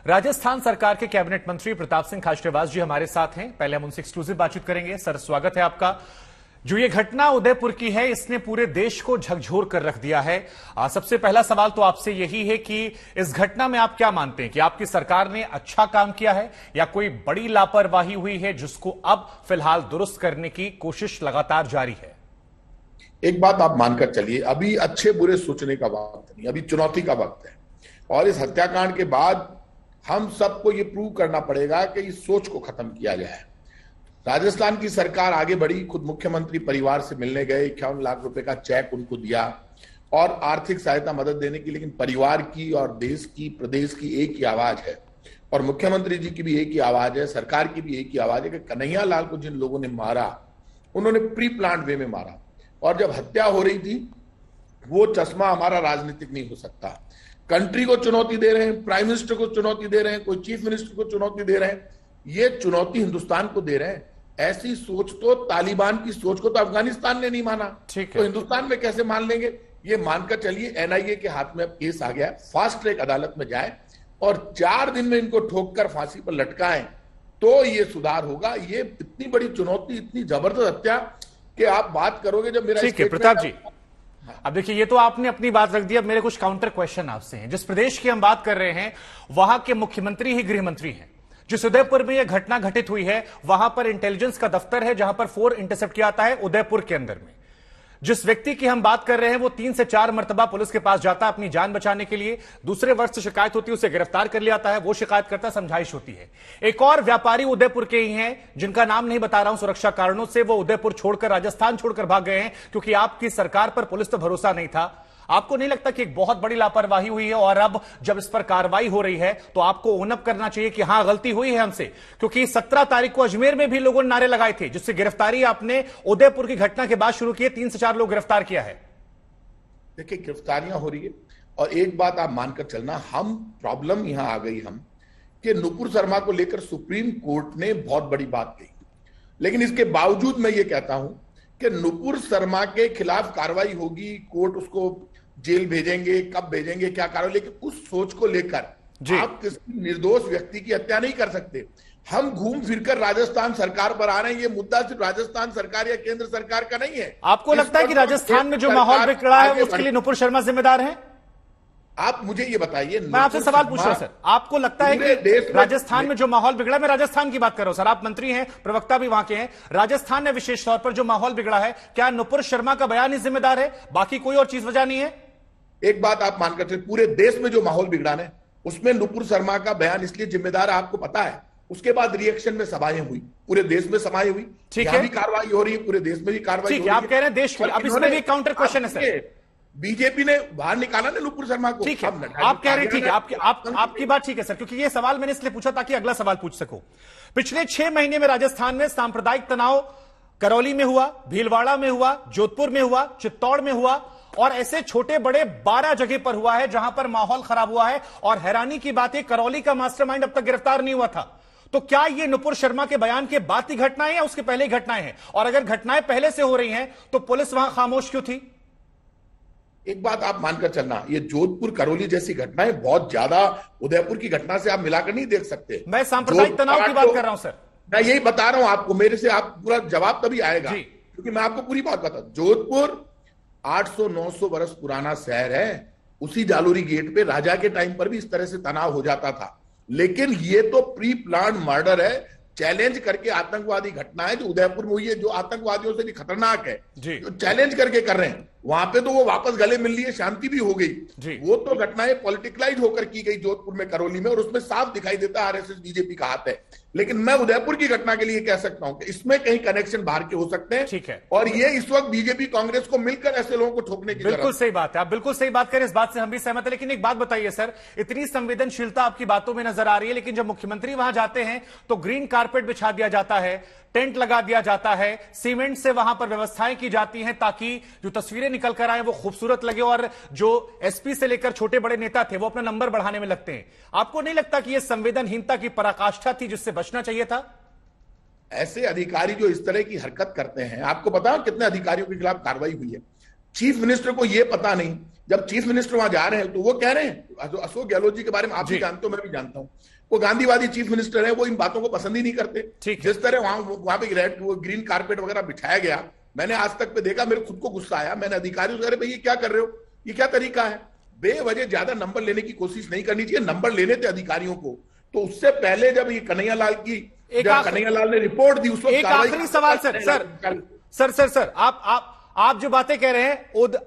राजस्थान सरकार के कैबिनेट मंत्री प्रताप सिंह खाचरियावास जी हमारे साथ हैं। पहले हम उनसे एक्सक्लूसिव बातचीत करेंगे। सर, स्वागत है आपका। जो ये घटना उदयपुर की है, इसने पूरे देश को झकझोर कर रख दिया है। सबसे पहला सवाल तो आपसे यही है कि इस घटना में आप क्या मानते हैं कि आपकी सरकार ने अच्छा काम किया है या कोई बड़ी लापरवाही हुई है जिसको अब फिलहाल दुरुस्त करने की कोशिश लगातार जारी है? एक बात आप मानकर चलिए, अभी अच्छे बुरे सोचने का वक्त नहीं, अभी चुनौती का वक्त है। और इस हत्याकांड के बाद हम सबको ये प्रूव करना पड़ेगा कि इस सोच को खत्म किया जाए। राजस्थान की सरकार आगे बढ़ी, खुद मुख्यमंत्री परिवार से मिलने गए, 51 लाख रुपए का चेक उनको दिया और आर्थिक सहायता मदद देने की। लेकिन परिवार की और देश की, प्रदेश की एक ही आवाज है और मुख्यमंत्री जी की भी एक ही आवाज है, सरकार की भी एक ही आवाज है कि कन्हैया लाल को जिन लोगों ने मारा, उन्होंने प्री प्लान्ड वे में मारा। और जब हत्या हो रही थी, वो चश्मा हमारा राजनीतिक नहीं हो सकता। कंट्री को चुनौती दे रहे हैं, प्राइम मिनिस्टर को चुनौती दे रहे हैं, कोई चीफ मिनिस्टर को चुनौती दे रहे हैं, ये चुनौती हिंदुस्तान को दे रहे हैं। ऐसी सोच तो तालिबान की सोच को तो अफगानिस्तान ने नहीं माना, तो हिंदुस्तान में कैसे मान लेंगे? ये मानकर चलिए एनआईए के हाथ में अब केस आ गया है, फास्ट ट्रैक अदालत में जाए और 4 दिन में इनको ठोककर फांसी पर लटकाएं तो ये सुधार होगा। ये इतनी बड़ी चुनौती, इतनी जबरदस्त हत्या कि आप बात करोगे जब मेरा। ठीक है प्रताप जी, अब देखिए ये तो आपने अपनी बात रख दी। अब मेरे कुछ काउंटर क्वेश्चन आपसे हैं। जिस प्रदेश की हम बात कर रहे हैं वहां के मुख्यमंत्री ही गृह मंत्री हैं। जिस उदयपुर में यह घटना घटित हुई है वहां पर इंटेलिजेंस का दफ्तर है जहां पर 4 इंटरसेप्ट किया जाता है उदयपुर के अंदर में। जिस व्यक्ति की हम बात कर रहे हैं वो 3 से 4 मर्तबा पुलिस के पास जाता है अपनी जान बचाने के लिए। दूसरे वर्ष से शिकायत होती है, उसे गिरफ्तार कर लिया जाता है, वो शिकायत करता है, समझाइश होती है। एक और व्यापारी उदयपुर के ही हैं जिनका नाम नहीं बता रहा हूं सुरक्षा कारणों से, वो उदयपुर छोड़कर राजस्थान छोड़कर भाग गए हैं क्योंकि आपकी सरकार पर पुलिस पर भरोसा नहीं था। आपको नहीं लगता कि एक बहुत बड़ी लापरवाही हुई है और अब जब इस पर कार्रवाई हो रही है तो आपको ओनअप करना चाहिए कि हां गलती हुई है हमसे? क्योंकि 17 तारीख को अजमेर में भी लोगों ने नारे लगाए थे जिससे गिरफ्तारी आपने उदयपुर की घटना के बाद शुरू की है। 3 से 4 लोग गिरफ्तार किया है। देखिए गिरफ्तारियां हो रही है और एक बात आप मानकर चलना, हम प्रॉब्लम यहां आ गई हम कि नुपुर शर्मा को लेकर सुप्रीम कोर्ट ने बहुत बड़ी बात कही। लेकिन इसके बावजूद मैं ये कहता हूं कि नुपुर शर्मा के खिलाफ कार्रवाई होगी, कोर्ट उसको जेल भेजेंगे, कब भेजेंगे, क्या कार्रवाई, लेकिन उस सोच को लेकर आप किसी निर्दोष व्यक्ति की हत्या नहीं कर सकते। हम घूम फिरकर राजस्थान सरकार पर आ रहे हैं। ये मुद्दा सिर्फ राजस्थान सरकार या केंद्र सरकार का नहीं है। आपको लगता है कि राजस्थान में जो माहौल बिगड़ा है उसके लिए नुपुर शर्मा जिम्मेदार है? आप मुझे ये बताइए, मैं आपसे सवाल पूछ रहा हूं सर, आपको लगता है कि राजस्थान में जो माहौल बिगड़ा, मैं राजस्थान की बात कर रहा हूं सर, आप मंत्री हैं, प्रवक्ता भी वहां के हैं, राजस्थान में विशेष तौर पर जो माहौल बिगड़ा है, क्या नुपुर शर्मा का बयान ही जिम्मेदार है, बाकी कोई और चीज वजह नहीं है? एक बात आप मानकर चलिए, पूरे देश में जो माहौल बिगड़ा है उसमें नुपुर शर्मा का बयान इसलिए जिम्मेदार है, आपको पता है। उसके बाद रिएक्शन में सभाएं हुई, पूरे देश में सभाएं हुई, यहां भी कार्रवाई हो रही है, पूरे देश में भी कार्रवाई हो रही है। आप कह रहे हैं देश की। अब इसमें भी काउंटर क्वेश्चन है सर, बीजेपी ने बाहर निकाला ना नुपुर शर्मा को। ठीक है, आप कह रहे हैं, ठीक है, आपकी बात ठीक है सर, क्योंकि ये सवाल मैंने इसलिए पूछा ताकि अगला सवाल पूछ सकूं। पिछले 6 महीने में राजस्थान में सांप्रदायिक तनाव करौली में हुआ, भीलवाड़ा में हुआ, जोधपुर में हुआ, चित्तौड़ में हुआ और ऐसे छोटे बड़े 12 जगह पर हुआ है जहां पर माहौल खराब हुआ है। और हैरानी की बात है, करौली का मास्टरमाइंड अब तक गिरफ्तार नहीं हुआ था। तो क्या ये नुपुर शर्मा के बयान के बाद की घटनाएं या उसके पहले घटनाएं हैं? और अगर घटनाएं पहले से हो रही हैं तो पुलिस वहां खामोश क्यों थी? एक बात आप मानकर चलना, ये जोधपुर करौली जैसी घटनाएं बहुत ज्यादा उदयपुर की घटना से आप मिलाकर नहीं देख सकते। मैं सांप्रदायिक तनाव की बात कर रहा हूं सर, मैं यही बता रहा हूं आपको, मेरे से आप पूरा जवाब तभी आएगा क्योंकि मैं आपको पूरी बात बता। जोधपुर 800-900 वर्ष पुराना शहर है। उसी जालोरी गेट पे राजा के टाइम पर भी इस तरह से तनाव हो जाता था। लेकिन ये तो प्री प्लान मर्डर है, चैलेंज करके आतंकवादी घटना है जो उदयपुर में हुई है, जो आतंकवादियों से भी खतरनाक है, जो चैलेंज करके कर रहे हैं। वहां पे तो वो वापस गले मिल लिए, शांति भी हो गई। वो तो घटनाएं पॉलिटिकलाइज होकर की गई जोधपुर में, करौली में, और उसमें साफ दिखाई देता है आरएसएस बीजेपी का हाथ है। लेकिन मैं उदयपुर की घटना के लिए कह सकता हूं कि इसमें कहीं कनेक्शन बाहर के हो सकते हैं। ठीक है, और ये इस वक्त बीजेपी कांग्रेस को मिलकर ऐसे लोगों को ठोकने की बिल्कुल सही बात है। आप बिल्कुल सही बात करें, इस बात से हम भी सहमत हैं। लेकिन एक बात बताइए सर, इतनी संवेदनशीलता आपकी बातों में नजर आ रही है, लेकिन जब मुख्यमंत्री वहां जाते हैं तो ग्रीन कारपेट बिछा दिया जाता है, टेंट लगा दिया जाता है, सीमेंट से वहां पर व्यवस्थाएं की जाती हैं ताकि जो तस्वीरें निकल कर आए वो खूबसूरत लगे और जो एसपी से लेकर छोटे बड़े नेता थे वो अपना नंबर बढ़ाने में लगते हैं। आपको नहीं लगता कि यह संवेदनहीनता की पराकाष्ठा थी जिससे बचना चाहिए था? ऐसे अधिकारी जो इस तरह की हरकत करते हैं, आपको पता कितने अधिकारियों के खिलाफ कार्रवाई हुई है? चीफ मिनिस्टर को यह पता नहीं जब चीफ मिनिस्टर वहां जा रहे हैं तो वो कह रहे हैं, अशोक गहलोत जी के बारे में आप भी जानते हो, मैं भी जानता हूं, वो गांधीवादी चीफ मिनिस्टर है, वो इन बातों को पसंद ही नहीं करते। जिस तरह वहां पे रेड वो ग्रीन कारपेट वगैरह बिछाया गया, मैंने आज तक पे देखा, मेरे खुद को गुस्सा आया। मैंने अधिकारियों से, अरे भाई ये क्या कर रहे हो, ये क्या तरीका है? बेवजह ज्यादा नंबर लेने की कोशिश नहीं करनी चाहिए। नंबर लेने थे अधिकारियों को, तो उससे पहले जब ये कन्हैयालाल ने रिपोर्ट दी, उस वक्त एक आखिरी सवाल सर, आप जो बातें कह रहे हैं,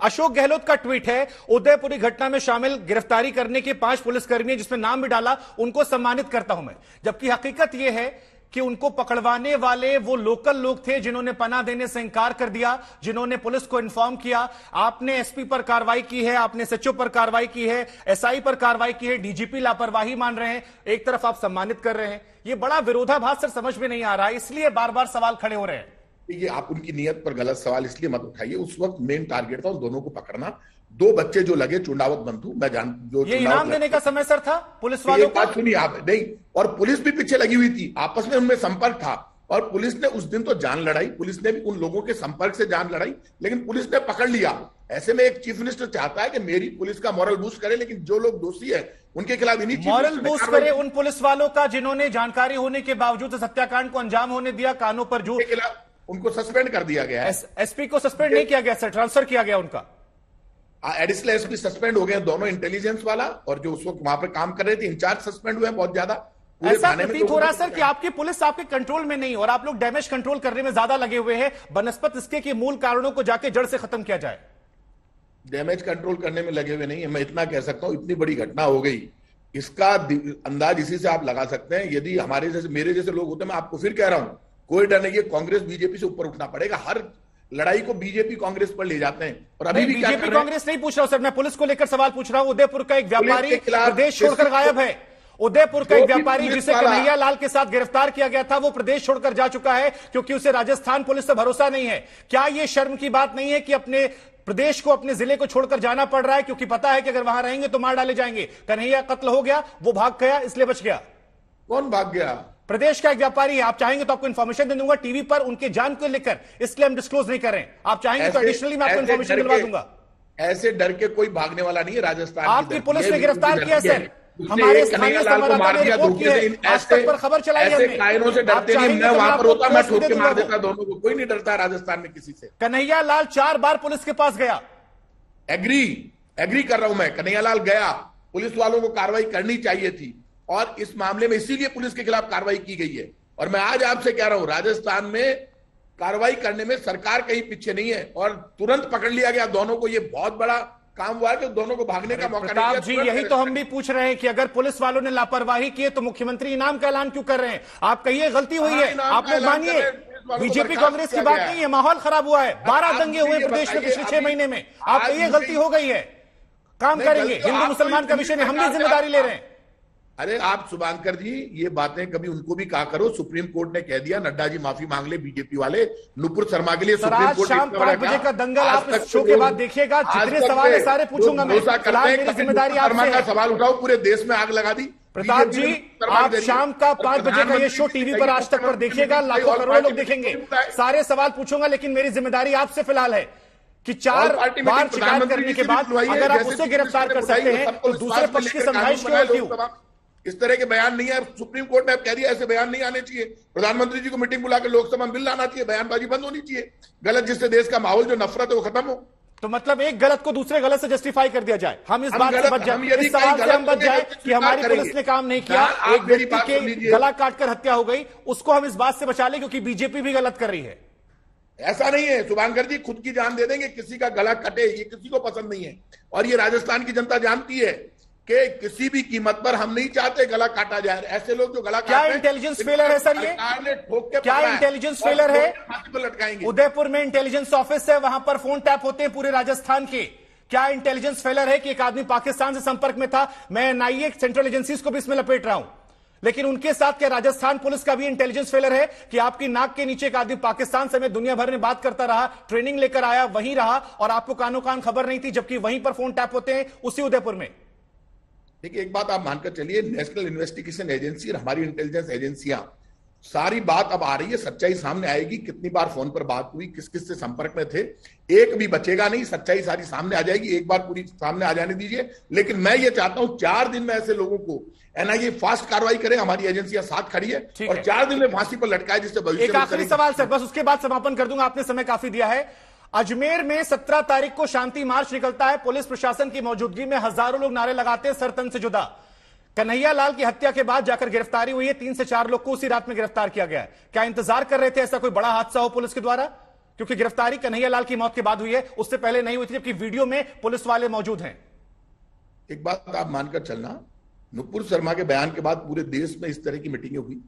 अशोक गहलोत का ट्वीट है, उदयपुरी घटना में शामिल गिरफ्तारी करने के 5 पुलिसकर्मी जिसमें नाम भी डाला, उनको सम्मानित करता हूं मैं। जबकि हकीकत यह है कि उनको पकड़वाने वाले वो लोकल लोग थे जिन्होंने पनाह देने से इंकार कर दिया, जिन्होंने पुलिस को इन्फॉर्म किया। आपने एसपी पर कार्रवाई की है, आपने सचिव पर कार्रवाई की है, एसआई पर कार्रवाई की है, डीजीपी लापरवाही मान रहे हैं, एक तरफ आप सम्मानित कर रहे हैं। ये बड़ा विरोधाभास सर समझ में नहीं आ रहा है, इसलिए बार बार सवाल खड़े हो रहे हैं। ये आप उनकी नियत पर गलत सवाल इसलिए मत उठाइए। उस वक्त मेन टारगेट था उन दोनों को पकड़ना। 2 बच्चे जो लगे, चुंडावत बंधु, मैं जो ये इनाम देने का समय सर था पुलिस वालों को। बात सुनिए आप, नहीं, और पुलिस भी पीछे लगी हुई थी, आपस में उनमें संपर्क था, और पुलिस ने उस दिन तो जान लड़ाई, पुलिस ने भी उन लोगों के संपर्क से जान लड़ाई, लेकिन पुलिस ने पकड़ लिया। ऐसे में एक चीफ मिनिस्टर चाहता है कि मेरी पुलिस का मॉरल बूस्ट करे, लेकिन जो लोग दोषी है उनके खिलाफ इन्हीं मॉरल बूस्ट करे उन पुलिस वालों का जिन्होंने जानकारी होने के बावजूद इस हत्याकांड को अंजाम होने दिया, कानों पर झूठ, उनको सस्पेंड कर दिया गया है। एसपी को सस्पेंड नहीं किया गया सर, ट्रांसफर किया गया उनका। एडिशनल एसपी सस्पेंड हो गए, दोनों, इंटेलिजेंस वाला और जो उस वक्त वहां पर काम कर रहे थे इंचार्ज सस्पेंड हुए बहुत ज्यादा। ऐसा प्रतीत हो रहा है सर कि आपकी पुलिस आपके कंट्रोल में नहीं और आप लोग डैमेज कंट्रोल करने में ज्यादा लगे हुए हैं, बनस्पत इसके कि मूल कारणों को जाके जड़ से खत्म किया जाए। डैमेज कंट्रोल करने में लगे हुए नहीं है, मैं इतना कह सकता हूं, इतनी बड़ी घटना हो गई, इसका अंदाज इसी से आप लगा सकते हैं। यदि हमारे जैसे, मेरे जैसे लोग होते, मैं आपको फिर कह रहा हूं, कोई डर नहीं है, कांग्रेस बीजेपी से ऊपर उठना पड़ेगा। हर लड़ाई को बीजेपी कांग्रेस पर ले जाते हैं, और अभी भी बीजेपी कांग्रेस नहीं पूछ रहा हूं सर, मैं पुलिस को लेकर सवाल पूछ रहा हूं। उदयपुर का एक व्यापारी प्रदेश छोड़कर गायब है। उदयपुर का एक व्यापारी जिसे कन्हैयालाल के साथ गिरफ्तार किया गया था, वो प्रदेश छोड़कर जा चुका है क्योंकि उसे राजस्थान पुलिस से भरोसा नहीं है। क्या यह शर्म की बात नहीं है कि अपने प्रदेश को, अपने जिले को छोड़कर जाना पड़ रहा है क्योंकि पता है कि अगर वहां रहेंगे तो मार डाले जाएंगे? कन्हैया कत्ल हो गया, वो भाग गया, इसलिए बच गया। कौन भाग गया? प्रदेश का एक व्यापारी है, आप चाहेंगे तो आपको इन्फॉर्मेशन दे दूंगा टीवी पर, उनके जान को लेकर, इसलिए हम डिस्क्लोज नहीं कर रहे हैं। आप चाहेंगे तो एडिशनली मैं आपको इन्फॉर्मेशन दिलवा दूंगा। ऐसे डर के कोई भागने वाला नहीं है राजस्थान। आपकी पुलिस ने गिरफ्तार किया सर, हमारे स्थानीय संवाददाता ने रिपोर्ट की है, आज तक पर खबर चलाई है हमने। कायरों से डरते नहीं, मैं वहां पर होता, मैं ठोक के मार देता दोनों को। कोई नहीं डरता राजस्थान में किसी से। कन्हैयालाल 4 बार पुलिस के पास गया। एग्री कर रहा हूं मैं, कन्हैयालाल गया, पुलिस वालों को कार्रवाई करनी चाहिए थी, और इस मामले में इसीलिए पुलिस के खिलाफ कार्रवाई की गई है। और मैं आज आपसे कह रहा हूं, राजस्थान में कार्रवाई करने में सरकार कहीं पीछे नहीं है, और तुरंत पकड़ लिया गया दोनों को। ये बहुत बड़ा काम हुआ है कि दोनों को भागने का मौका नहीं दिया। जी, यही तो हम भी पूछ रहे हैं कि अगर पुलिस वालों ने लापरवाही की है तो मुख्यमंत्री इनाम का ऐलान क्यों कर रहे हैं? आप कहिए गलती हुई है, आप लोग मानिए, बीजेपी कांग्रेस की बात नहीं है, माहौल खराब हुआ है, 12 दंगे हुए प्रदेश में पिछले 6 महीने में। आप कहिए गलती हो गई है, काम करेंगे, हिंदू मुसलमान का विषय नहीं, हम भी जिम्मेदारी ले रहे हैं। अरे आप शुभांकर जी, ये बातें कभी उनको भी कहा करो, सुप्रीम कोर्ट ने कह दिया, नड्डा जी माफी मांग ले बीजेपी वाले, नुपुर शर्मा के लिए सुप्रीम कोर्ट। शाम 5 बजे का दंगल आप इस शो के बाद देखिएगा, जितने सवाल है सारे पूछूंगा मैं। मेरी जिम्मेदारी आपसे है। सवाल उठाओ, पूरे देश में आग लगा दी। प्रताप जी, आप शाम का 5 बजे का ये शो टीवी पर आज तक पर देखिएगा, लाखों करोड़ों लोग देखेंगे, सारे सवाल पूछूंगा, लेकिन मेरी जिम्मेदारी आपसे फिलहाल है कि 4 बार शिकायत करने के बाद अगर आप उसे गिरफ्तार कर सकते हैं तो दूसरे पक्ष की समझाइश क्यों? इस तरह के बयान नहीं है, सुप्रीम कोर्ट ने अब कह दिया ऐसे बयान नहीं आने चाहिए। प्रधानमंत्री जी को मीटिंग बुलाकर लोकसभा में बिल लाना चाहिए, बयानबाजी बंद होनी चाहिए गलत, जिससे देश का माहौल जो नफरत है वो खत्म हो। तो मतलब एक गलत को दूसरे गलत से जस्टिफाई कर दिया जाए, हम इस बात से बच जाए, इस सवाल से हम बच जाए कि हमारी पुलिस ने काम नहीं किया, एक व्यक्ति के गला काटकर हत्या हो गई, उसको हम इस बात से बचा लें क्योंकि बीजेपी भी गलत कर रही है। ऐसा नहीं है शुभांकर जी, खुद की जान दे देंगे, किसी का गला कटे ये किसी को पसंद नहीं है। और ये राजस्थान की जनता जानती है कि किसी भी कीमत पर हम नहीं चाहते गला काटा जाए। ऐसे लोग जो गला क्या इंटेलिजेंस फेलर है सर? ये क्या इंटेलिजेंस फेलर है? लटकाएंगे। उदयपुर में इंटेलिजेंस ऑफिस है, वहां पर फोन टैप होते हैं पूरे राजस्थान के। क्या इंटेलिजेंस फेलर है कि एक आदमी पाकिस्तान से संपर्क में था? मैं एनआईए सेंट्रल एजेंसीज को भी इसमें लपेट रहा हूं, लेकिन उनके साथ क्या राजस्थान पुलिस का भी इंटेलिजेंस फेलर है कि आपकी नाक के नीचे एक आदमी पाकिस्तान समेत दुनिया भर में बात करता रहा, ट्रेनिंग लेकर आया, वहीं रहा और आपको कानों कान खबर नहीं थी, जबकि वहीं पर फोन टैप होते हैं उसी उदयपुर में। देखिए, एक बात आप मानकर चलिए, नेशनल इन्वेस्टिगेशन एजेंसी और हमारी इंटेलिजेंस एजेंसियां सारी बात अब आ रही है, सच्चाई सामने आएगी, कितनी बार फोन पर बात हुई, किस किस से संपर्क में थे, एक भी बचेगा नहीं, सच्चाई सारी सामने आ जाएगी। एक बार पूरी सामने आ जाने दीजिए। लेकिन मैं ये चाहता हूं 4 दिन में ऐसे लोगों को एनआईए फास्ट कार्रवाई करे, हमारी एजेंसियां साथ खड़ी है, और 4 दिन में फांसी पर लटकाए, जिससे भविष्य एक आखिरी सवाल सर, बस उसके बाद समापन कर दूंगा, आपने समय काफी दिया है। अजमेर में 17 तारीख को शांति मार्च निकलता है, पुलिस प्रशासन की मौजूदगी में हजारों लोग नारे लगाते हैं सर तन से जुदा। कन्हैया लाल की हत्या के बाद जाकर गिरफ्तारी हुई है, 3 से 4 लोग को उसी रात में गिरफ्तार किया गया है। क्या इंतजार कर रहे थे ऐसा कोई बड़ा हादसा हो पुलिस के द्वारा? क्योंकि गिरफ्तारी कन्हैया लाल की मौत के बाद हुई है, उससे पहले नहीं हुई थी, जबकि वीडियो में पुलिस वाले मौजूद हैं। एक बात आप मानकर चलना, नुपुर शर्मा के बयान के बाद पूरे देश में इस तरह की मीटिंगें हुई,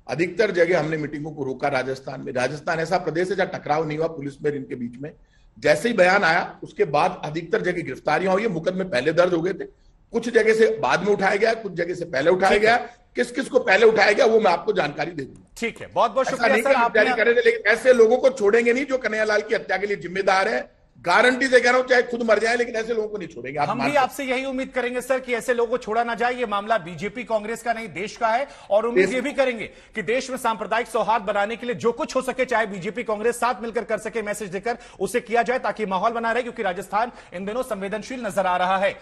अधिकतर जगह हमने मीटिंगों को रोका। राजस्थान में, राजस्थान ऐसा प्रदेश है जहां टकराव नहीं हुआ पुलिस में इनके बीच में, जैसे ही बयान आया उसके बाद अधिकतर जगह गिरफ्तारियां हुई है, मुकदमे पहले दर्ज हो गए थे, कुछ जगह से बाद में उठाया गया, कुछ जगह से पहले उठाया गया। किस किस को पहले उठाया गया वो मैं आपको जानकारी दे दूंगा। ठीक है, बहुत बहुत शुक्रिया सर, आपने करेंगे, लेकिन ऐसे लोगों को छोड़ेंगे नहीं जो कन्हैया लाल की हत्या के लिए जिम्मेदार है। गारंटी से कह रहा हूं, चाहे खुद मर जाए, लेकिन ऐसे लोगों को नहीं छोड़ेंगे। हम भी आपसे यही उम्मीद करेंगे सर कि ऐसे लोगों को छोड़ा ना जाए। ये मामला बीजेपी कांग्रेस का नहीं, देश का है, और उम्मीद ये भी करेंगे कि देश में सांप्रदायिक सौहार्द बनाने के लिए जो कुछ हो सके, चाहे बीजेपी कांग्रेस साथ मिलकर कर सके, मैसेज देकर उसे किया जाए, ताकि माहौल बना रहे, क्योंकि राजस्थान इन दिनों संवेदनशील नजर आ रहा है।